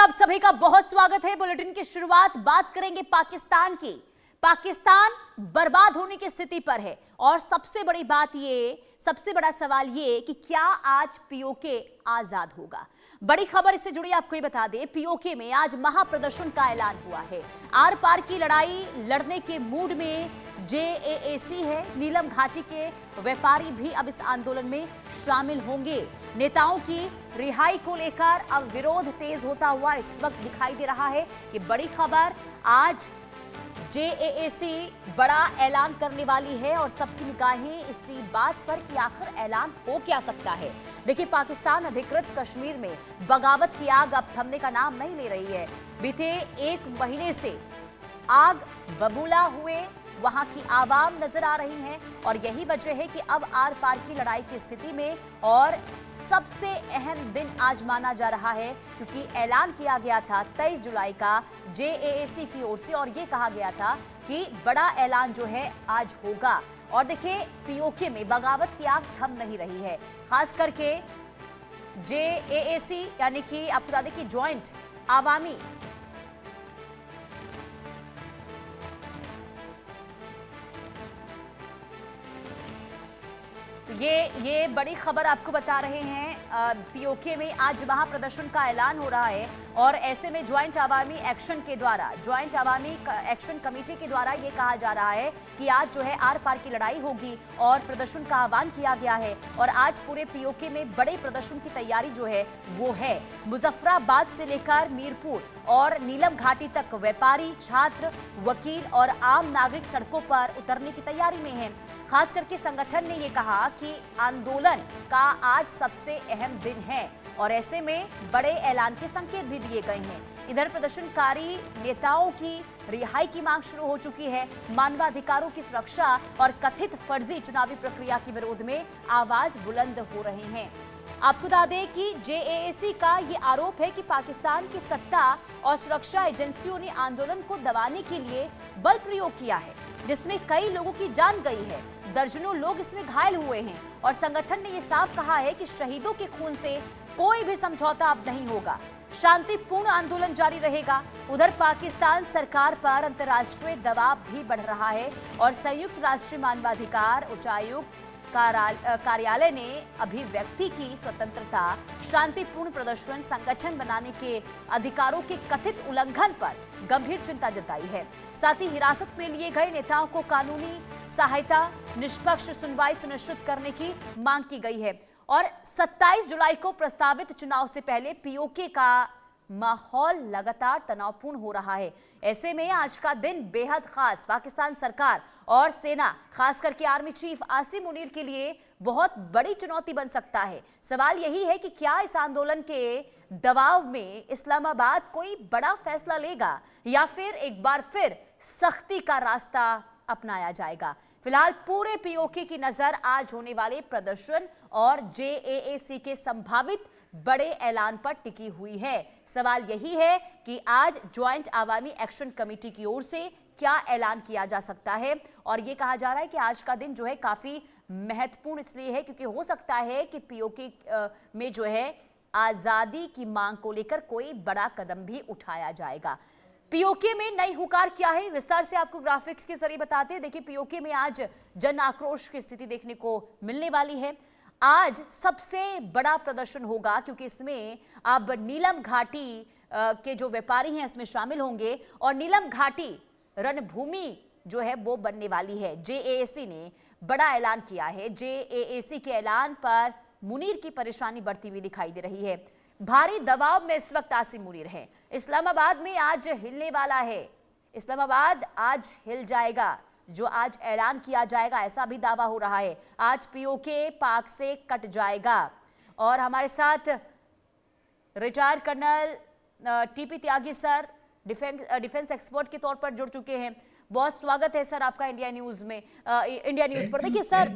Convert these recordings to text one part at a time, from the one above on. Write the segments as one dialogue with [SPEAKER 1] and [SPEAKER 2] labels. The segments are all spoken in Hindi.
[SPEAKER 1] आप सभी का बहुत स्वागत है। बुलेटिन की शुरुआत बात करेंगे पाकिस्तान की। पाकिस्तान बर्बाद होने की स्थिति पर है और सबसे बड़ा सवाल ये कि क्या आज पीओके आजाद होगा। बड़ी खबर इससे जुड़ी आपको ये बता दें, पीओके में आज महाप्रदर्शन का ऐलान हुआ है। आर पार की लड़ाई लड़ने के मूड में जेएएसी है। नीलम घाटी के व्यापारी भी अब इस आंदोलन में शामिल होंगे। नेताओं की रिहाई को लेकर अब विरोध तेज होता हुआ इस वक्त दिखाई दे रहा है। ये बड़ी खबर, आज जेएएसी बड़ा ऐलान करने वाली है और सबकी निगाहें इसी बात पर कि आखिर ऐलान हो क्या सकता है। देखिए, पाकिस्तान अधिकृत कश्मीर में बगावत की आग अब थमने का नाम नहीं ले रही है। बीते एक महीने से आग बबूला हुए वहां की आवाम नजर आ रही है और यही वजह है कि अब आर पार की लड़ाई की स्थिति में और सबसे अहम दिन आज माना जा रहा है, क्योंकि ऐलान किया गया था 23 जुलाई का जेएएसी की ओर से और ये कहा गया था कि बड़ा ऐलान जो है आज होगा। और देखिए, पीओके में बगावत की आग थम नहीं रही है, खास करके जेएएसी यानी कि आपको बता दें कि ज्वाइंट आवामी ये बड़ी खबर आपको बता रहे हैं। पीओके में आज महाप्रदर्शन का ऐलान हो रहा है और ऐसे में ज्वाइंट आवामी एक्शन कमेटी के द्वारा ये कहा जा रहा है कि आज जो है आर पार की लड़ाई होगी और प्रदर्शन का आह्वान किया गया है। और आज पूरे पीओके में बड़े प्रदर्शन की तैयारी जो है वो है। मुजफ्फराबाद से लेकर मीरपुर और नीलम घाटी तक व्यापारी, छात्र, वकील और आम नागरिक सड़कों पर उतरने की तैयारी में है। खास करके संगठन ने यह कहा कि आंदोलन का आज सबसे अहम दिन है और ऐसे में बड़े ऐलान के संकेत भी दिए गए हैं। इधर प्रदर्शनकारी नेताओं की रिहाई की मांग शुरू हो चुकी है। मानवाधिकारों की सुरक्षा और कथित फर्जी चुनावी प्रक्रिया के विरोध में आवाज बुलंद हो रही हैं। आपको बता दें कि जेएएसी का ये आरोप है कि पाकिस्तान की सत्ता और सुरक्षा एजेंसियों ने आंदोलन को दबाने के लिए बल प्रयोग किया है, जिसमें कई लोगों की जान गई है, दर्जनों लोग इसमें घायल हुए हैं। और संगठन ने यह साफ कहा है कि शहीदों के खून से कोई भी समझौता अब नहीं होगा, शांतिपूर्ण आंदोलन जारी रहेगा। उधर पाकिस्तान सरकार पर अंतर्राष्ट्रीय दबाव भी बढ़ रहा है और संयुक्त राष्ट्र मानवाधिकार उच्चायुक्त कार्यालय ने अभिव्यक्ति की स्वतंत्रता, शांतिपूर्ण प्रदर्शन, संगठन बनाने के अधिकारों के कथित उल्लंघन पर गंभीर चिंता जताई है। साथ ही हिरासत में लिए गए नेताओं को कानूनी सहायता, निष्पक्ष सुनवाई सुनिश्चित करने की मांग की गई है। और 27 जुलाई को प्रस्तावित चुनाव से पहले पीओके का माहौल लगातार तनावपूर्ण हो रहा है। ऐसे में आज का दिन बेहद खास पाकिस्तान सरकार और सेना, खास करके आर्मी चीफ आसिम मुनीर के लिए बहुत बड़ी चुनौती बन सकता है। सवाल यही है कि क्या इस आंदोलन के दबाव में इस्लामाबाद कोई बड़ा फैसला लेगा या फिर एक बार फिर सख्ती का रास्ता अपनाया जाएगा। फिलहाल पूरे पीओके की नजर आज होने वाले प्रदर्शन और जेएएसी के संभावित बड़े ऐलान पर टिकी हुई है। सवाल यही है कि आज ज्वाइंट आवामी एक्शन कमेटी की ओर से क्या ऐलान किया जा सकता है। और यह कहा जा रहा है कि आज का दिन जो है काफी महत्वपूर्ण इसलिए है क्योंकि हो सकता है कि पीओके में जो है आजादी की मांग को लेकर कोई बड़ा कदम भी उठाया जाएगा। पीओके में नई हुकार क्या है, विस्तार से आपको ग्राफिक्स के जरिए बताते हैं। देखिए, पीओके में आज जन आक्रोश की स्थिति देखने को मिलने वाली है। आज सबसे बड़ा प्रदर्शन होगा क्योंकि इसमें अब नीलम घाटी के जो व्यापारी हैं इसमें शामिल होंगे और नीलम घाटी रणभूमि जो है वो बनने वाली है। जेएएसी ने बड़ा ऐलान किया है। जेएएसी के ऐलान पर मुनीर की परेशानी बढ़ती हुई दिखाई दे रही है। भारी दबाव में इस वक्त आसिम मुनीर है। इस्लामाबाद में आज हिलने वाला है, इस्लामाबाद आज हिल जाएगा, जो आज ऐलान किया जाएगा ऐसा भी दावा हो रहा है। आज पीओके पाक से कट जाएगा। और हमारे साथ रिटायर्ड कर्नल टीपी त्यागी सर डिफेंस एक्सपर्ट के तौर पर जुड़ चुके हैं। बहुत स्वागत है सर आपका इंडिया न्यूज में, इंडिया न्यूज पर। देखिए सर,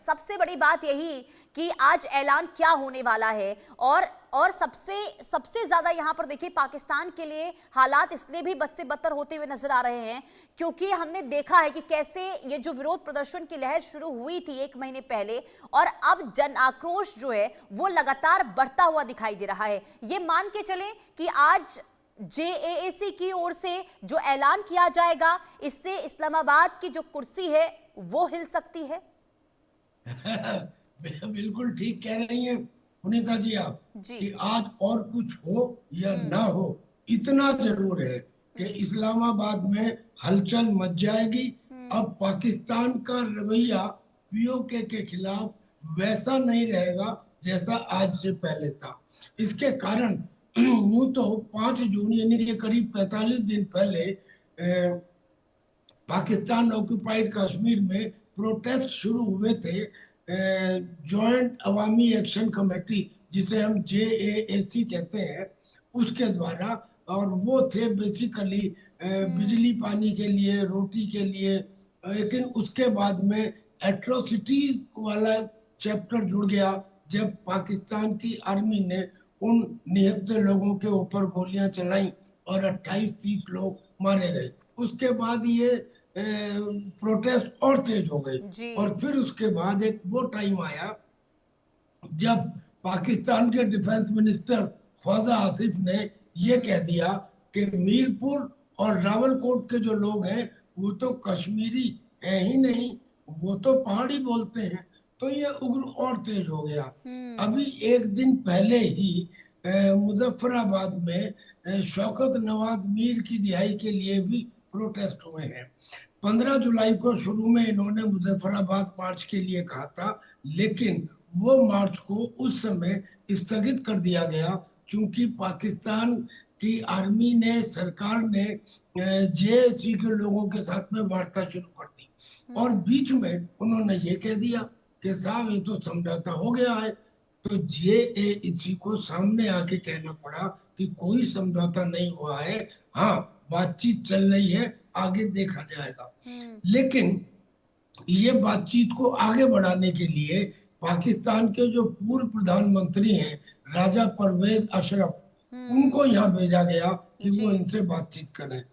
[SPEAKER 1] सबसे बड़ी बात यही कि आज ऐलान क्या होने वाला है, और सबसे ज्यादा यहां पर देखिए पाकिस्तान के लिए हालात इसलिए भी बद से बदतर होते हुए नजर आ रहे हैं क्योंकि हमने देखा है कि कैसे ये जो विरोध प्रदर्शन की लहर शुरू हुई थी 1 महीने पहले, और अब जन आक्रोश जो है वो लगातार बढ़ता हुआ दिखाई दे रहा है। ये मान के चलें कि आज जेएएसी की ओर से जो ऐलान किया जाएगा, इससे इस्लामाबाद की जो कुर्सी है वो हिल सकती है।
[SPEAKER 2] बिल्कुल ठीक कह रही हैं पुनीता जी आप कि आज और कुछ हो या ना हो, इतना जरूर है कि इस्लामाबाद में हलचल मच जाएगी। अब पाकिस्तान का रवैया पीओके के खिलाफ वैसा नहीं रहेगा जैसा आज से पहले था। इसके कारण यूं तो 5 जून यानी कि करीब 45 दिन पहले पाकिस्तान ऑक्युपाइड कश्मीर में प्रोटेस्ट शुरू हुए थे। जॉइंट अवामी एक्शन कमेटी, जिसे हम जेएएसी कहते हैं, उसके द्वारा, और वो थे बेसिकली बिजली पानी के लिए, रोटी के लिए। लेकिन उसके बाद में एट्रोसिटी वाला चैप्टर जुड़ गया जब पाकिस्तान की आर्मी ने उन निहत्थे लोगों के ऊपर गोलियां चलाई और 28-30 लोग मारे गए। उसके बाद ये प्रोटेस्ट और तेज हो गई, और फिर उसके बाद एक वो टाइम आया जब पाकिस्तान के डिफेंस मिनिस्टर ख्वाजा आसिफ ने ये कह दिया कि मीरपुर और रावलकोट के जो लोग हैं वो तो कश्मीरी है ही नहीं, वो तो पहाड़ी बोलते हैं। तो ये उग्र और तेज हो गया। अभी 1 दिन पहले ही मुजफ्फराबाद में शौकत नवाज मीर की रिहाई के लिए भी प्रोटेस्ट हुए हैं। 15 जुलाई को शुरू में इन्होंने मुजफ्फराबाद मार्च के लिए कहा था, लेकिन वो मार्च को उस समय स्थगित कर दिया गया क्योंकि पाकिस्तान की आर्मी ने, सरकार ने जेएसी के लोगों के साथ में वार्ता शुरू कर दी, और बीच में उन्होंने ये कह दिया कि साहब ये तो समझौता हो गया है। तो जेएसी को सामने आके कहना पड़ा कि कोई समझौता नहीं हुआ है, हाँ बातचीत चल रही है, आगे देखा जाएगा। लेकिन ये बातचीत को आगे बढ़ाने के लिए पाकिस्तान के जो पूर्व प्रधानमंत्री हैं राजा परवेज अशरफ, उनको यहाँ भेजा गया कि वो इनसे बातचीत करें।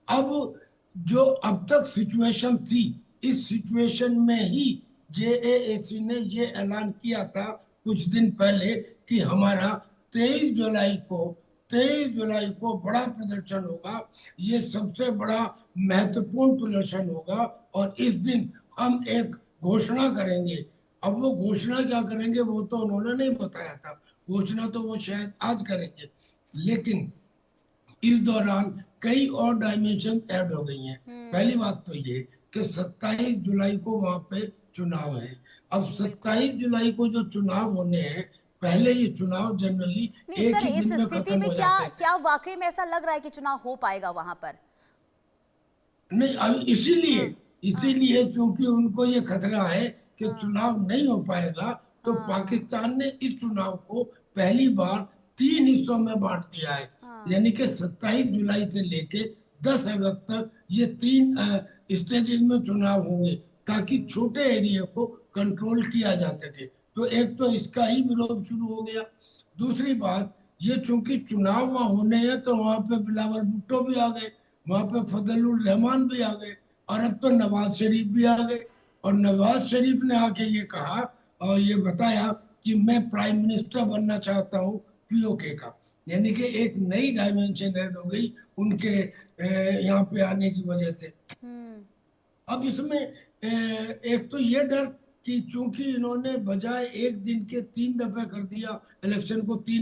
[SPEAKER 2] अब जो अब तक सिचुएशन थी, इस सिचुएशन में ही जेएसी ने ये ऐलान किया था कुछ दिन पहले कि हमारा 23 जुलाई को बड़ा प्रदर्शन होगा, ये सबसे बड़ा महत्वपूर्ण प्रदर्शन होगा, और इस दिन हम एक घोषणा करेंगे। अब वो घोषणा क्या करेंगे वो तो उन्होंने नहीं बताया था, घोषणा तो वो शायद आज करेंगे, लेकिन इस दौरान कई और डायमेंशन ऐड हो गई हैं। पहली बात तो ये कि 27 जुलाई को वहां पे चुनाव है। अब 27 जुलाई को जो चुनाव होने हैं, पहले ये चुनाव जनरली एक ही दिन में खत्म हो जाते हैं।
[SPEAKER 1] क्या वाकई में ऐसा लग रहा है कि चुनाव हो पाएगा वहां पर?
[SPEAKER 2] नहीं, इसीलिए क्योंकि उनको ये खतरा है कि चुनाव नहीं हो पाएगा, तो पाकिस्तान ने इस चुनाव को पहली बार 3 हिस्सों में बांट दिया है। यानी कि 27 जुलाई से लेके 10 अगस्त तक ये 3 स्टेजेस में चुनाव होंगे ताकि छोटे एरिया को कंट्रोल किया जा सके। तो एक तो इसका ही विरोध शुरू हो गया। दूसरी बात, ये चूंकि चुनाव वहां होने हैं तो वहां पे बिलावल भुट्टो भी आ गए, वहां पे फजलुर रहमान भी आ गए, और अब तो नवाज शरीफ भी आ गए। और नवाज शरीफ ने आके ये कहा और ये बताया कि मैं प्राइम मिनिस्टर बनना चाहता हूँ पीओके का। यानी कि एक नई डायमेंशन ऐड हो गई उनके यहाँ पे आने की वजह से। अब इसमें एक तो ये डर कि चूंकि इन्होंने बजाय 1 दिन के 3 दफे कर दिया इलेक्शन को, 3